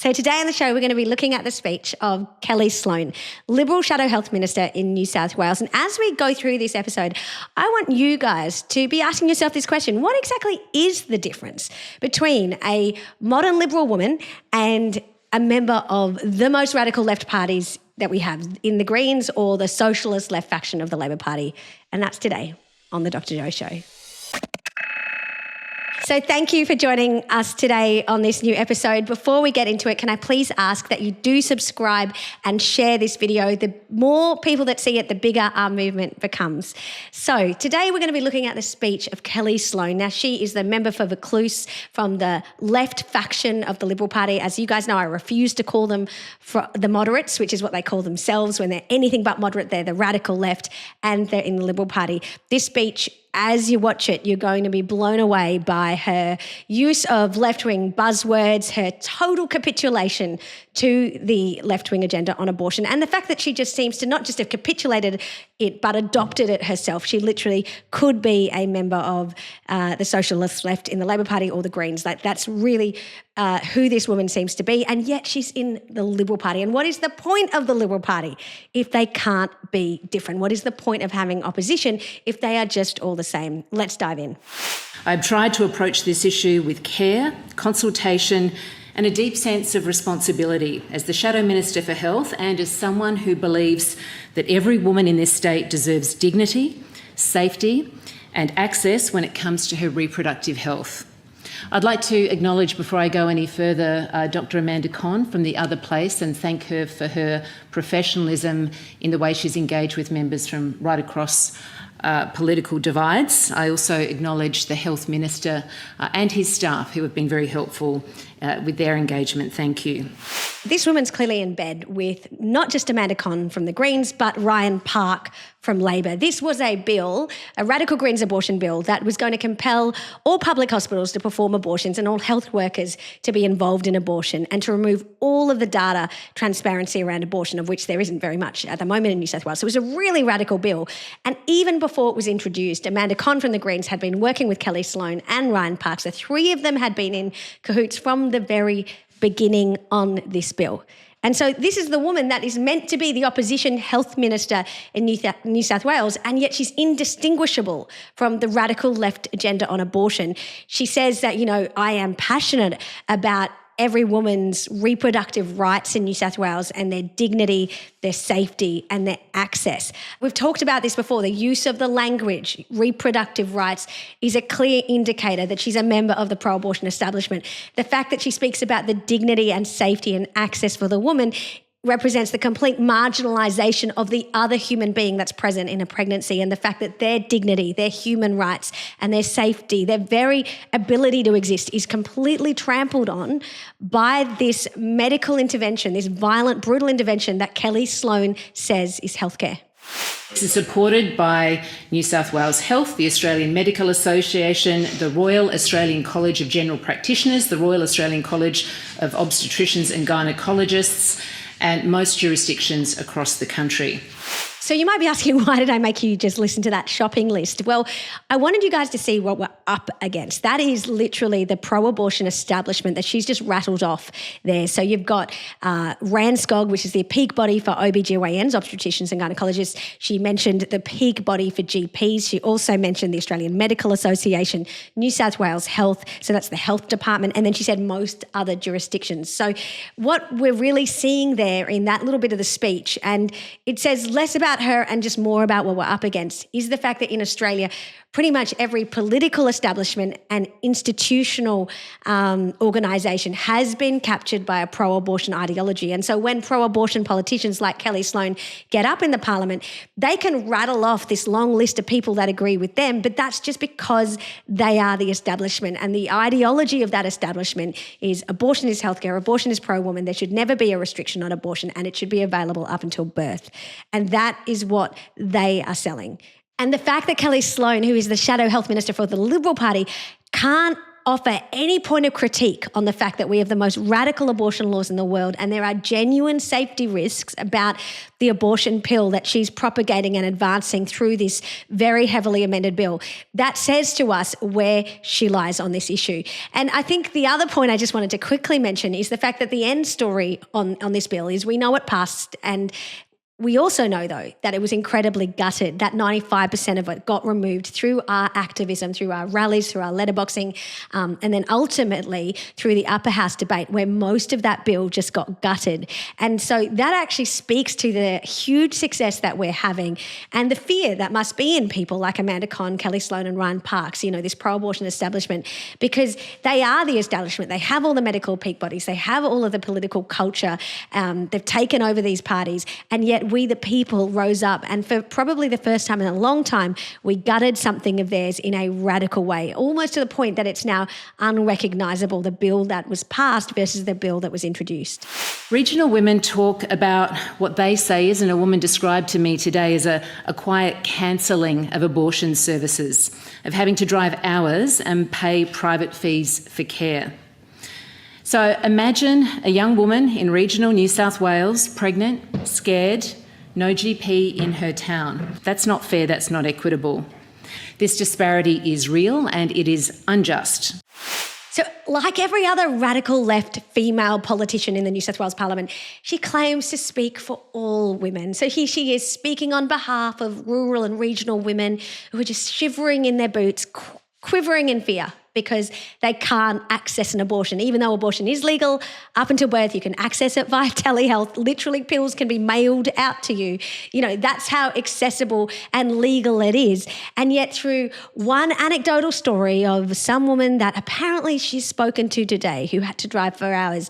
So today on the show, we're going to be looking at the speech of Kellie Sloane, Liberal Shadow Health Minister in New South Wales. And as we go through this episode, I want you guys to be asking yourself this question: what exactly is the difference between a modern Liberal woman and a member of the most radical left parties that we have in the Greens or the socialist left faction of the Labor Party? And that's today on The Dr. Joe Show. So thank you for joining us today on this new episode. Before we get into it, can I please ask that you do subscribe and share this video? The more people that see it, the bigger our movement becomes. So today we're going to be looking at the speech of Kellie Sloane. Now, she is the member for Vaucluse from the left faction of the Liberal Party. As you guys know, I refuse to call them the moderates, which is what they call themselves. When they're anything but moderate, they're the radical left and they're in the Liberal Party. This speech, as you watch it, you're going to be blown away by her use of left-wing buzzwords, her total capitulation to the left-wing agenda on abortion, and the fact that she just seems to not just have capitulated it but adopted it herself. She literally could be a member of the socialist left in the Labor Party or the Greens. Like, that's really who this woman seems to be, and yet she's in the Liberal Party. And what is the point of the Liberal Party if they can't be different? What is the point of having opposition if they are just all the same? Let's dive in. I've tried to approach this issue with care, consultation, and a deep sense of responsibility as the Shadow Minister for Health and as someone who believes that every woman in this state deserves dignity, safety, and access when it comes to her reproductive health. I'd like to acknowledge, before I go any further, Dr. Amanda Conn from The Other Place, and thank her for her professionalism in the way she's engaged with members from right across political divides. I also acknowledge the Health Minister and his staff, who have been very helpful with their engagement. Thank you. This woman's clearly in bed with not just Amanda Conn from the Greens, but Ryan Park from Labor. This was a bill, a radical Greens abortion bill, that was going to compel all public hospitals to perform abortions and all health workers to be involved in abortion, and to remove all of the data transparency around abortion, of which there isn't very much at the moment in New South Wales. So it was a really radical bill. And even before it was introduced, Amanda Conn from the Greens had been working with Kellie Sloane and Ryan Park. So three of them had been in cahoots from the very beginning on this bill. And so this is the woman that is meant to be the opposition health minister in New South Wales, and yet she's indistinguishable from the radical left agenda on abortion. She says that, I am passionate about every woman's reproductive rights in New South Wales and their dignity, their safety and their access. We've talked about this before. The use of the language, reproductive rights, is a clear indicator that she's a member of the ProAbortion Establishment. The fact that she speaks about the dignity and safety and access for the woman represents the complete marginalisation of the other human being that's present in a pregnancy, and the fact that their dignity, their human rights and their safety, their very ability to exist is completely trampled on by this medical intervention, this violent, brutal intervention that Kellie Sloane says is healthcare. This is supported by New South Wales Health, the Australian Medical Association, the Royal Australian College of General Practitioners, the Royal Australian College of Obstetricians and Gynaecologists, and most jurisdictions across the country. So you might be asking, why did I make you just listen to that shopping list? Well, I wanted you guys to see what we're up against. That is literally the pro-abortion establishment that she's just rattled off there. So you've got RANSCOG, which is the peak body for OBGYNs, obstetricians and gynaecologists. She mentioned the peak body for GPs. She also mentioned the Australian Medical Association, New South Wales Health, so that's the health department, and then she said most other jurisdictions. So what we're really seeing there in that little bit of the speech, and it says less about her and just more about what we're up against, is the fact that in Australia, pretty much every political establishment and institutional organisation has been captured by a pro-abortion ideology. And so when pro-abortion politicians like Kellie Sloane get up in the parliament, they can rattle off this long list of people that agree with them, but that's just because they are the establishment. And the ideology of that establishment is abortion is healthcare, abortion is pro-woman, there should never be a restriction on abortion, and it should be available up until birth. And that is what they are selling. And the fact that Kellie Sloane, who is the Shadow Health Minister for the Liberal Party, can't offer any point of critique on the fact that we have the most radical abortion laws in the world, and there are genuine safety risks about the abortion pill that she's propagating and advancing through this very heavily amended bill. That says to us where she lies on this issue. And I think the other point I just wanted to quickly mention is the fact that the end story on this bill is we know it passed, and we also know, though, that it was incredibly gutted, that 95% of it got removed through our activism, through our rallies, through our letterboxing, and then ultimately through the upper house debate where most of that bill just got gutted. And so that actually speaks to the huge success that we're having and the fear that must be in people like Amanda Conn, Kellie Sloane and Ryan Parks, this pro-abortion establishment, because they are the establishment. They have all the medical peak bodies. They have all of the political culture. They've taken over these parties, and yet we, the people, rose up, and for probably the first time in a long time, we gutted something of theirs in a radical way, almost to the point that it's now unrecognisable, the bill that was passed versus the bill that was introduced. Regional women talk about what they say is, and a woman described to me today as a quiet cancelling of abortion services, of having to drive hours and pay private fees for care. So imagine a young woman in regional New South Wales, pregnant, scared, no GP in her town. That's not fair, that's not equitable. This disparity is real and it is unjust. So like every other radical left female politician in the New South Wales Parliament, she claims to speak for all women. So here she is speaking on behalf of rural and regional women who are just shivering in their boots, quivering in fear because they can't access an abortion. Even though abortion is legal, up until birth, you can access it via telehealth. Literally, pills can be mailed out to you. That's how accessible and legal it is. And yet through one anecdotal story of some woman that apparently she's spoken to today who had to drive for hours,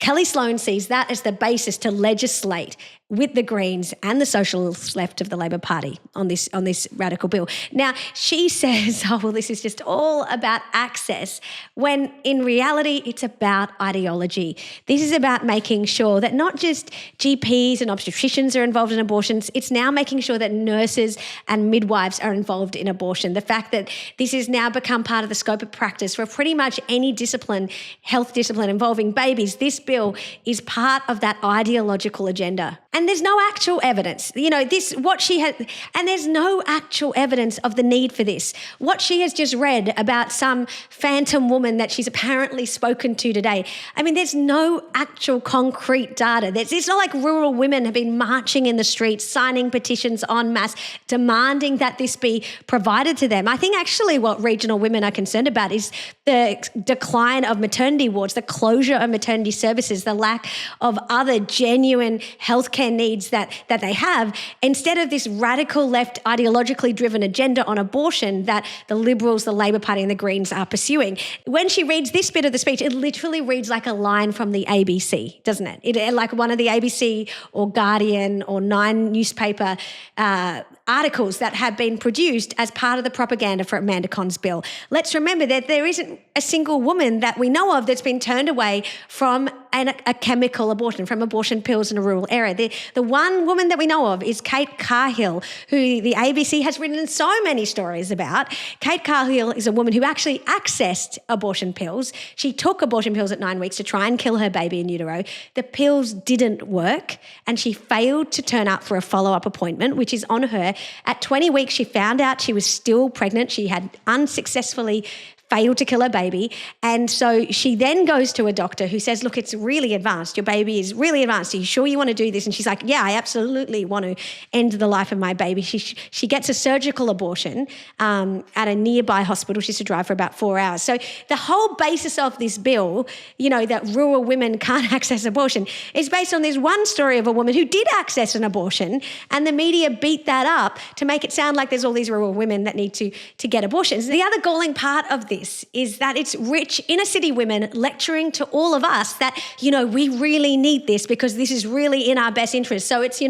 Kellie Sloane sees that as the basis to legislate with the Greens and the Socialist left of the Labor Party on this radical bill. Now, she says, this is just all about access, when in reality it's about ideology. This is about making sure that not just GPs and obstetricians are involved in abortions, it's now making sure that nurses and midwives are involved in abortion. The fact that this has now become part of the scope of practice for pretty much any discipline, health discipline involving babies, this bill is part of that ideological agenda. And there's no actual evidence, and there's no actual evidence of the need for this. What she has just read about some phantom woman that she's apparently spoken to today, there's no actual concrete data. It's not like rural women have been marching in the streets, signing petitions en masse, demanding that this be provided to them. I think actually what regional women are concerned about is the decline of maternity wards, the closure of maternity services, the lack of other genuine healthcare needs that they have, instead of this radical left ideologically driven agenda on abortion that the Liberals, the Labor Party and the Greens are pursuing. When she reads this bit of the speech, it literally reads like a line from the ABC, doesn't it? It like one of the ABC or Guardian or Nine newspaper articles that have been produced as part of the propaganda for Amanda Conn's bill. Let's remember that there isn't a single woman that we know of that's been turned away from a chemical abortion, from abortion pills in a rural area. The one woman that we know of is Kate Carhill, who the ABC has written so many stories about. Kate Carhill is a woman who actually accessed abortion pills. She took abortion pills at 9 weeks to try and kill her baby in utero. The pills didn't work and she failed to turn up for a follow-up appointment, which is on her. At 20 weeks, she found out she was still pregnant. She had unsuccessfully failed to kill her baby. And so she then goes to a doctor who says, look, it's really advanced. Your baby is really advanced. Are you sure you want to do this? And she's like, yeah, I absolutely want to end the life of my baby. She gets a surgical abortion at a nearby hospital. She has to drive for about 4 hours. So the whole basis of this bill, that rural women can't access abortion, is based on this one story of a woman who did access an abortion, and the media beat that up to make it sound like there's all these rural women that need to get abortions. The other galling part of this is that it's rich inner city women lecturing to all of us that, we really need this because this is really in our best interest. So it's,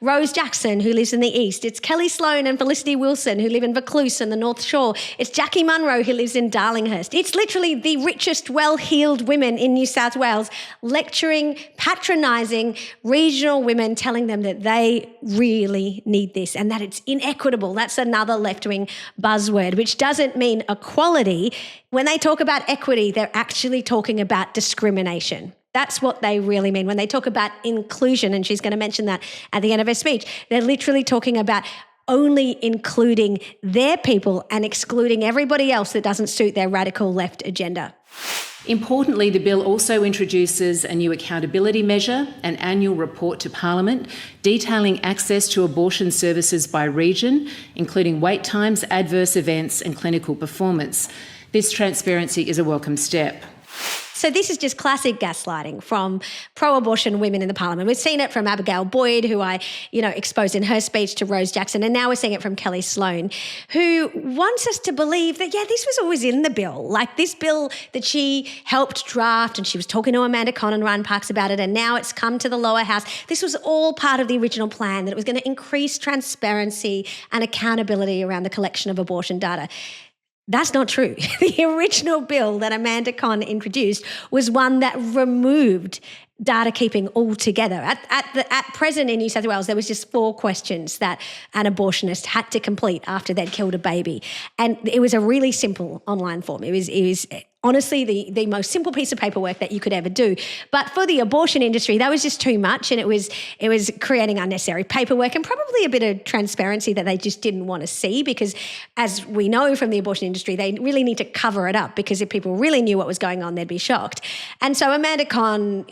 Rose Jackson, who lives in the East. It's Kellie Sloane and Felicity Wilson, who live in Vaucluse and the North Shore. It's Jackie Munro, who lives in Darlinghurst. It's literally the richest, well-heeled women in New South Wales lecturing, patronising regional women, telling them that they really need this and that it's inequitable. That's another left-wing buzzword, which doesn't mean equality. when they talk about equity, they're actually talking about discrimination. That's what they really mean. When they talk about inclusion, and she's going to mention that at the end of her speech, they're literally talking about only including their people and excluding everybody else that doesn't suit their radical left agenda. Importantly, the bill also introduces a new accountability measure, an annual report to Parliament, detailing access to abortion services by region, including wait times, adverse events and clinical performance. This transparency is a welcome step. So this is just classic gaslighting from pro-abortion women in the Parliament. We've seen it from Abigail Boyd, who I, exposed in her speech, to Rose Jackson, and now we're seeing it from Kellie Sloane, who wants us to believe that, this was always in the bill. Like this bill that she helped draft, and she was talking to Amanda Conn and Ryan Parks about it, and now it's come to the lower house. This was all part of the original plan, that it was going to increase transparency and accountability around the collection of abortion data. That's not true. The original bill that Amanda Conn introduced was one that removed data keeping altogether. At present in New South Wales, there was just 4 questions that an abortionist had to complete after they'd killed a baby. And it was a really simple online form. It was honestly the most simple piece of paperwork that you could ever do. But for the abortion industry, that was just too much, and it was creating unnecessary paperwork and probably a bit of transparency that they just didn't want to see, because as we know from the abortion industry, they really need to cover it up, because if people really knew what was going on, they'd be shocked. And so Amanda Conn,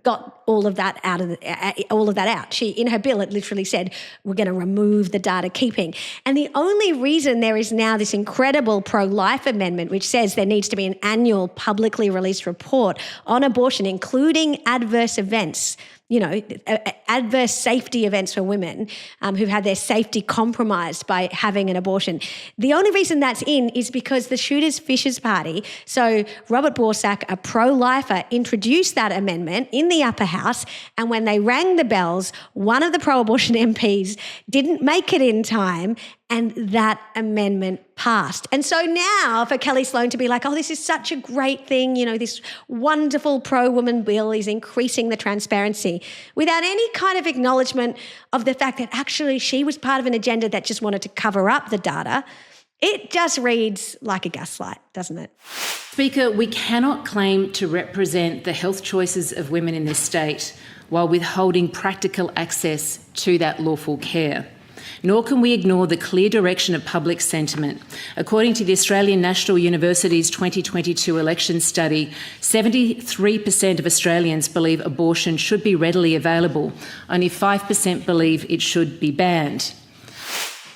got all of that out. She, in her bill, it literally said, we're going to remove the data keeping. And the only reason there is now this incredible pro-life amendment, which says there needs to be an annual publicly released report on abortion, including adverse events, adverse safety events for women who've had their safety compromised by having an abortion. The only reason that's in is because the Shooters Fishers Party, so Robert Borsak, a pro-lifer, introduced that amendment in the upper house, and when they rang the bells, one of the pro-abortion MPs didn't make it in time, and that amendment passed. And so now for Kellie Sloane to be like, this is such a great thing, this wonderful pro-woman bill is increasing the transparency, without any kind of acknowledgement of the fact that actually she was part of an agenda that just wanted to cover up the data, it just reads like a gaslight, doesn't it? Speaker, we cannot claim to represent the health choices of women in this state while withholding practical access to that lawful care. Nor can we ignore the clear direction of public sentiment. According to the Australian National University's 2022 election study, 73% of Australians believe abortion should be readily available. Only 5% believe it should be banned.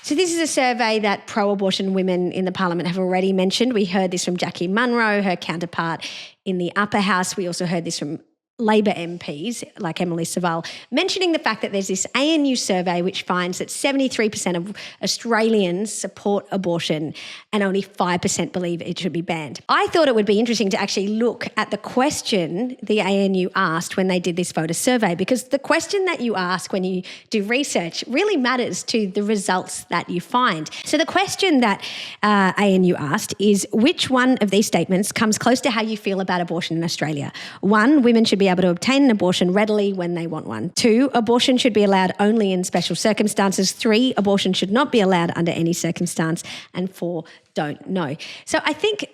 So this is a survey that pro-abortion women in the Parliament have already mentioned. We heard this from Jackie Munro, her counterpart in the upper house. We also heard this from Labor MPs like Emily Savall, mentioning the fact that there's this ANU survey which finds that 73% of Australians support abortion and only 5% believe it should be banned. I thought it would be interesting to actually look at the question the ANU asked when they did this voter survey, because the question that you ask when you do research really matters to the results that you find. So the question that ANU asked is, which one of these statements comes close to how you feel about abortion in Australia? 1, women should be able to obtain an abortion readily when they want one. 2, abortion should be allowed only in special circumstances. 3, abortion should not be allowed under any circumstance. And 4, don't know. So I think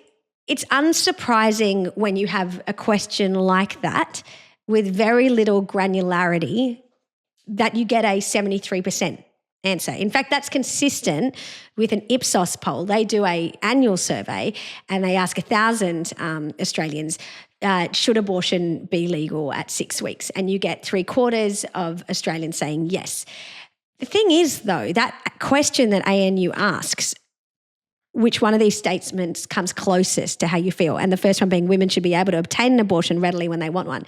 it's unsurprising when you have a question like that with very little granularity that you get a 73% answer. In fact, that's consistent with an Ipsos poll. They do an annual survey and they ask 1,000 Australians, should abortion be legal at 6 weeks? And you get 3/4 of Australians saying yes. The thing is, though, that question that ANU asks, which one of these statements comes closest to how you feel, and the first one being women should be able to obtain an abortion readily when they want one,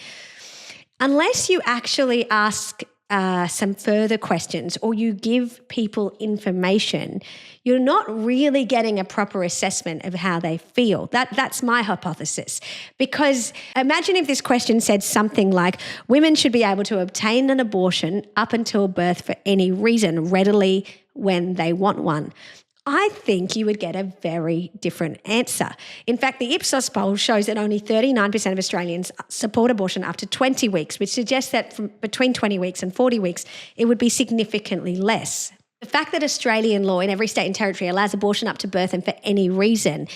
unless you actually ask some further questions or you give people information, you're not really getting a proper assessment of how they feel. That's my hypothesis. Because imagine if this question said something like, women should be able to obtain an abortion up until birth for any reason readily when they want one. I think you would get a very different answer. In fact, the Ipsos poll shows that only 39% of Australians support abortion up to 20 weeks, which suggests that from between 20 weeks and 40 weeks, it would be significantly less. The fact that Australian law in every state and territory allows abortion up to birth and for any reason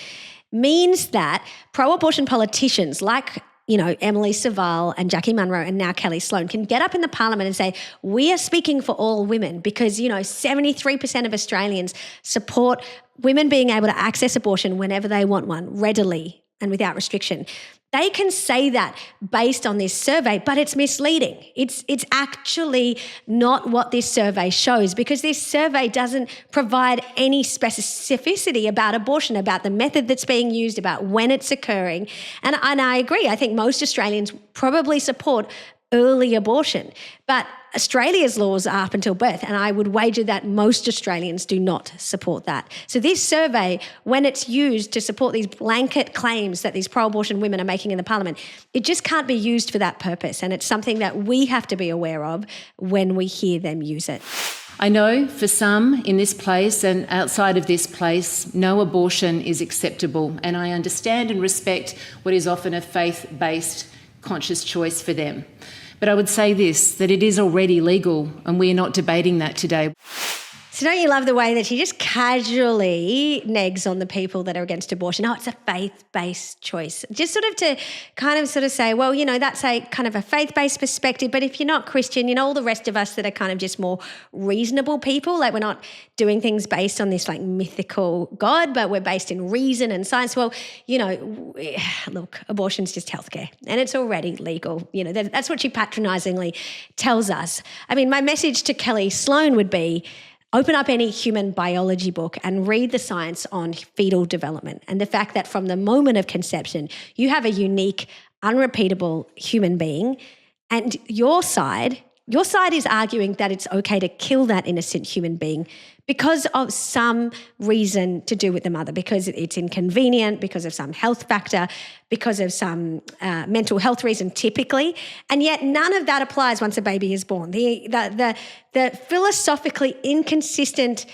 means that pro-abortion politicians like Emily Savile and Jackie Munro and now Kellie Sloane can get up in the parliament and say, we are speaking for all women because, 73% of Australians support women being able to access abortion whenever they want one, readily and without restriction. They can say that based on this survey, but it's misleading. It's actually not what this survey shows, because this survey doesn't provide any specificity about abortion, about the method that's being used, about when it's occurring. And I agree. I think most Australians probably support early abortion, but Australia's laws are up until birth, and I would wager that most Australians do not support that. So this survey, when it's used to support these blanket claims that these pro-abortion women are making in the parliament, it just can't be used for that purpose, and it's something that we have to be aware of when we hear them use it. I know for some in this place and outside of this place, no abortion is acceptable, and I understand and respect what is often a faith-based conscious choice for them. But I would say this, that it is already legal, and we are not debating that today. So don't you love the way that she just casually negs on the people that are against abortion? Oh, it's a faith-based choice. Just sort of say, well, that's a kind of a faith-based perspective, but if you're not Christian, all the rest of us that are kind of just more reasonable people, like we're not doing things based on this like mythical God, but we're based in reason and science. Well, look, abortion's just healthcare and it's already legal. That's what she patronisingly tells us. I mean, my message to Kellie Sloane would be, open up any human biology book and read the science on fetal development and the fact that from the moment of conception, you have a unique, unrepeatable human being, and your side is arguing that it's okay to kill that innocent human being because of some reason to do with the mother, because it's inconvenient, because of some health factor, because of some mental health reason typically, and yet none of that applies once a baby is born. The philosophically inconsistent,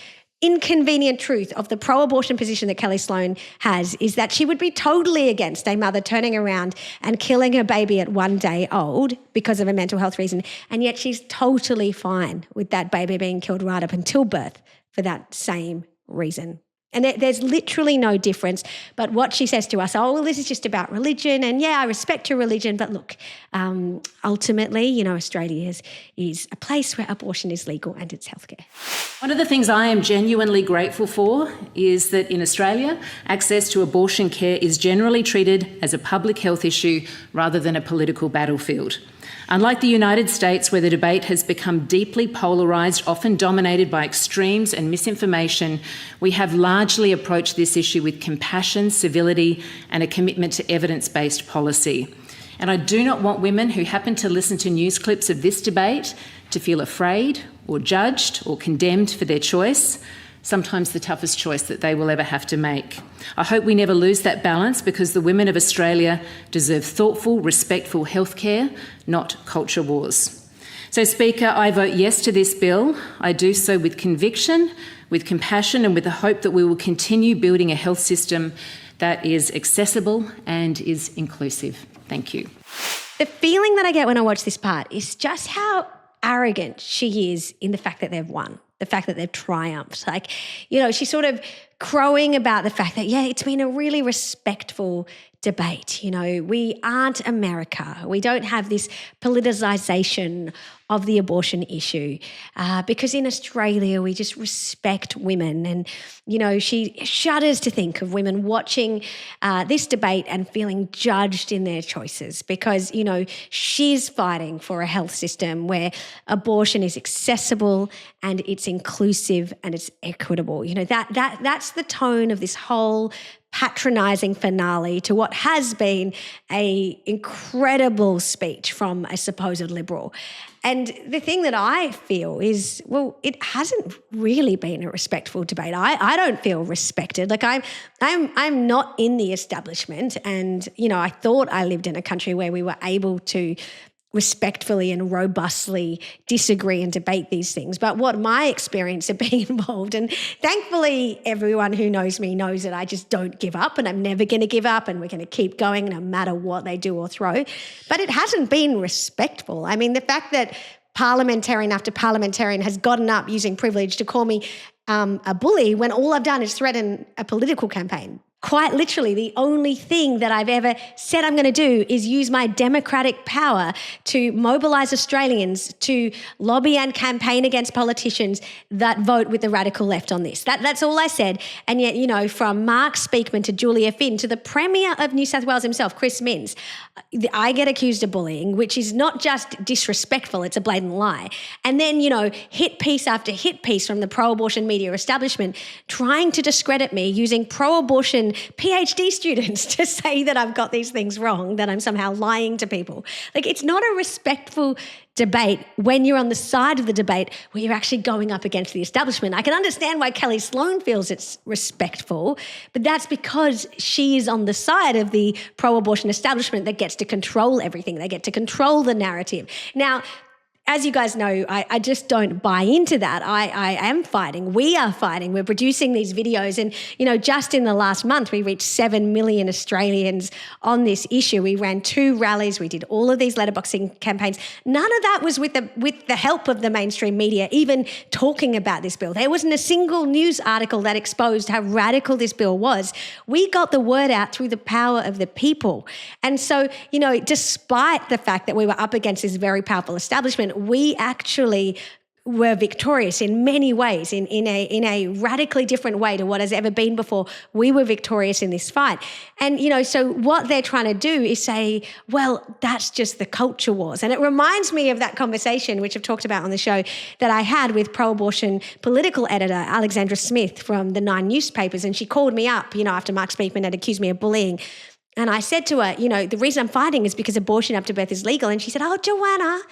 inconvenient truth of the pro-abortion position that Kellie Sloane has is that she would be totally against a mother turning around and killing her baby at 1 day old because of a mental health reason, and yet she's totally fine with that baby being killed right up until birth for that same reason. And there's literally no difference. But what she says to us, this is just about religion. And yeah, I respect your religion. But look, ultimately, Australia is a place where abortion is legal and it's healthcare. One of the things I am genuinely grateful for is that in Australia, access to abortion care is generally treated as a public health issue rather than a political battlefield. Unlike the United States, where the debate has become deeply polarised, often dominated by extremes and misinformation, we have largely approached this issue with compassion, civility, and a commitment to evidence-based policy. And I do not want women who happen to listen to news clips of this debate to feel afraid or judged or condemned for their choice, sometimes the toughest choice that they will ever have to make. I hope we never lose that balance, because the women of Australia deserve thoughtful, respectful healthcare, not culture wars. So, Speaker, I vote yes to this bill. I do so with conviction, with compassion, and with the hope that we will continue building a health system that is accessible and is inclusive. Thank you. The feeling that I get when I watch this part is just how arrogant she is in the fact that they've won, the fact that they've triumphed. She's sort of crowing about the fact that, it's been a really respectful debate. We aren't America. We don't have this politicization of the abortion issue because in Australia we just respect women. And, she shudders to think of women watching this debate and feeling judged in their choices because, she's fighting for a health system where abortion is accessible and it's inclusive and it's equitable. That's the tone of this whole patronising finale to what has been an incredible speech from a supposed Liberal. And the thing that I feel is, it hasn't really been a respectful debate. I don't feel respected. I'm not in the establishment, and I thought I lived in a country where we were able to respectfully and robustly disagree and debate these things. But what my experience of being involved, and thankfully everyone who knows me knows that I just don't give up, and I'm never going to give up, and we're going to keep going no matter what they do or throw. But it hasn't been respectful. I mean, the fact that parliamentarian after parliamentarian has gotten up using privilege to call me a bully when all I've done is threaten a political campaign. Quite literally, the only thing that I've ever said I'm going to do is use my democratic power to mobilise Australians to lobby and campaign against politicians that vote with the radical left on this. That's all I said. And yet, from Mark Speakman to Julia Finn to the Premier of New South Wales himself, Chris Minns, I get accused of bullying, which is not just disrespectful, it's a blatant lie. And then, hit piece after hit piece from the pro-abortion media establishment trying to discredit me using pro-abortion PhD students to say that I've got these things wrong, that I'm somehow lying to people. It's not a respectful debate when you're on the side of the debate where you're actually going up against the establishment. I can understand why Kellie Sloane feels it's respectful, but that's because she is on the side of the pro-abortion establishment that gets to control everything. They get to control the narrative. Now, as you guys know, I just don't buy into that. I am fighting. We are fighting. We're producing these videos. And, just in the last month, we reached 7 million Australians on this issue. We ran 2 rallies. We did all of these letterboxing campaigns. None of that was with the help of the mainstream media even talking about this bill. There wasn't a single news article that exposed how radical this bill was. We got the word out through the power of the people. And so, despite the fact that we were up against this very powerful establishment, we actually were victorious in many ways, in a radically different way to what has ever been before. We were victorious in this fight. And, so what they're trying to do is say, well, that's just the culture wars. And it reminds me of that conversation, which I've talked about on the show, that I had with pro-abortion political editor Alexandra Smith from the 9 newspapers. And she called me up, after Mark Speakman had accused me of bullying. And I said to her, the reason I'm fighting is because abortion up to birth is legal. And she said, oh, Joanna,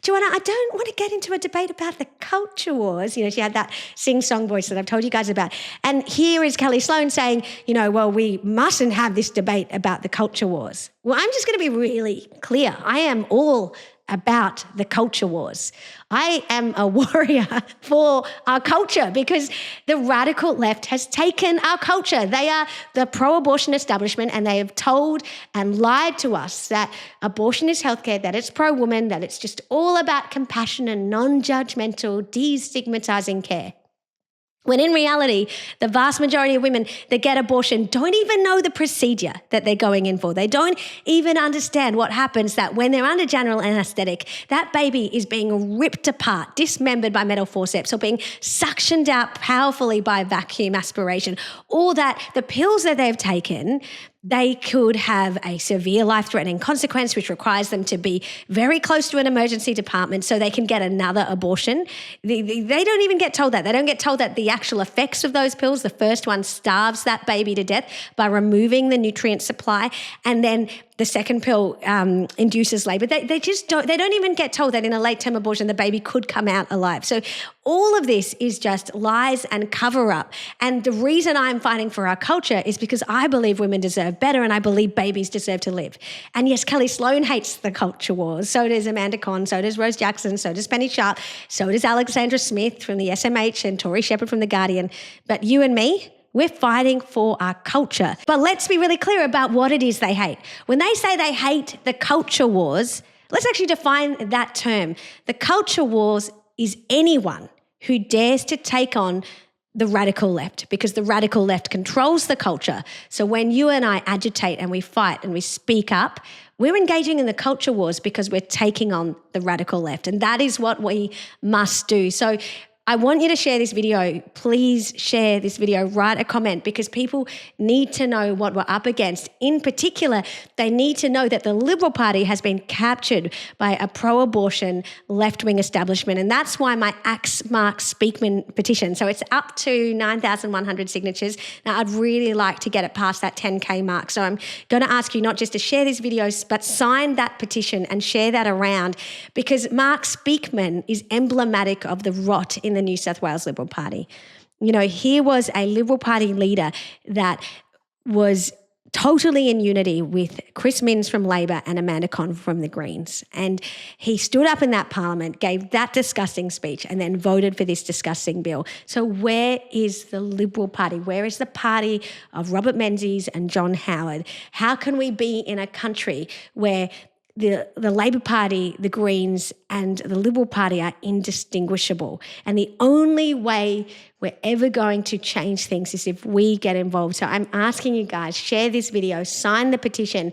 I don't want to get into a debate about the culture wars. She had that sing-song voice that I've told you guys about. And here is Kellie Sloane saying, well, we mustn't have this debate about the culture wars. Well, I'm just going to be really clear. I am all about the culture wars. I am a warrior for our culture because the radical left has taken our culture. They are the pro-abortion establishment and they have told and lied to us that abortion is healthcare, that it's pro-woman, that it's just all about compassion and non-judgmental, destigmatizing care. When in reality, the vast majority of women that get abortion don't even know the procedure that they're going in for. They don't even understand what happens, that when they're under general anaesthetic, that baby is being ripped apart, dismembered by metal forceps, or being suctioned out powerfully by vacuum aspiration, or that the pills that they've taken, they could have a severe life-threatening consequence, which requires them to be very close to an emergency department so they can get another abortion. They don't even get told that. They don't get told that the actual effects of those pills, the first one starves that baby to death by removing the nutrient supply, and then the second pill induces labour. They don't even get told that in a late-term abortion the baby could come out alive. So all of this is just lies and cover-up. And the reason I'm fighting for our culture is because I believe women deserve better and I believe babies deserve to live. And yes, Kellie Sloane hates the culture wars. So does Amanda Conn, so does Rose Jackson, so does Penny Sharp, so does Alexandra Smith from the SMH and Tori Shepherd from The Guardian. But you and me, we're fighting for our culture. But let's be really clear about what it is they hate. When they say they hate the culture wars, let's actually define that term. The culture wars is anyone who dares to take on the radical left, because the radical left controls the culture. So when you and I agitate and we fight and we speak up, we're engaging in the culture wars because we're taking on the radical left. And that is what we must do. So I want you to share this video. Please share this video, write a comment, because people need to know what we're up against. In particular, they need to know that the Liberal Party has been captured by a pro-abortion left-wing establishment. And that's why my Axe Mark Speakman petition, so it's up to 9,100 signatures. Now, I'd really like to get it past that 10K mark. So I'm going to ask you not just to share these videos, but sign that petition and share that around, because Mark Speakman is emblematic of the rot in the New South Wales Liberal Party. Here was a Liberal Party leader that was totally in unity with Chris Minns from Labor and Amanda Conn from the Greens. And he stood up in that parliament, gave that disgusting speech, and then voted for this disgusting bill. So where is the Liberal Party? Where is the party of Robert Menzies and John Howard? How can we be in a country where the Labor Party, the Greens and the Liberal Party are indistinguishable. And the only way we're ever going to change things is if we get involved. So I'm asking you guys, share this video, sign the petition.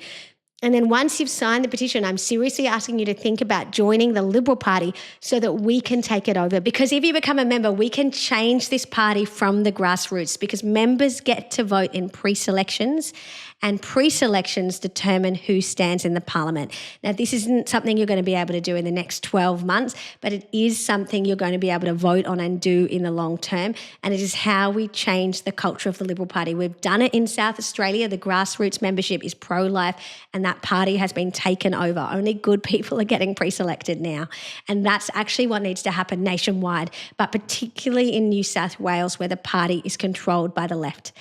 And then once you've signed the petition, I'm seriously asking you to think about joining the Liberal Party so that we can take it over. Because if you become a member, we can change this party from the grassroots, because members get to vote in pre-selections, and pre-selections determine who stands in the parliament. Now, this isn't something you're going to be able to do in the next 12 months, but it is something you're going to be able to vote on and do in the long term. And it is how we change the culture of the Liberal Party. We've done it in South Australia. The grassroots membership is pro-life, and that party has been taken over. Only good people are getting pre-selected now. And that's actually what needs to happen nationwide, but particularly in New South Wales, where the party is controlled by the left.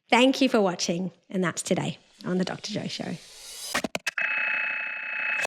Thank you for watching, and that's today on The Dr. Jo Show.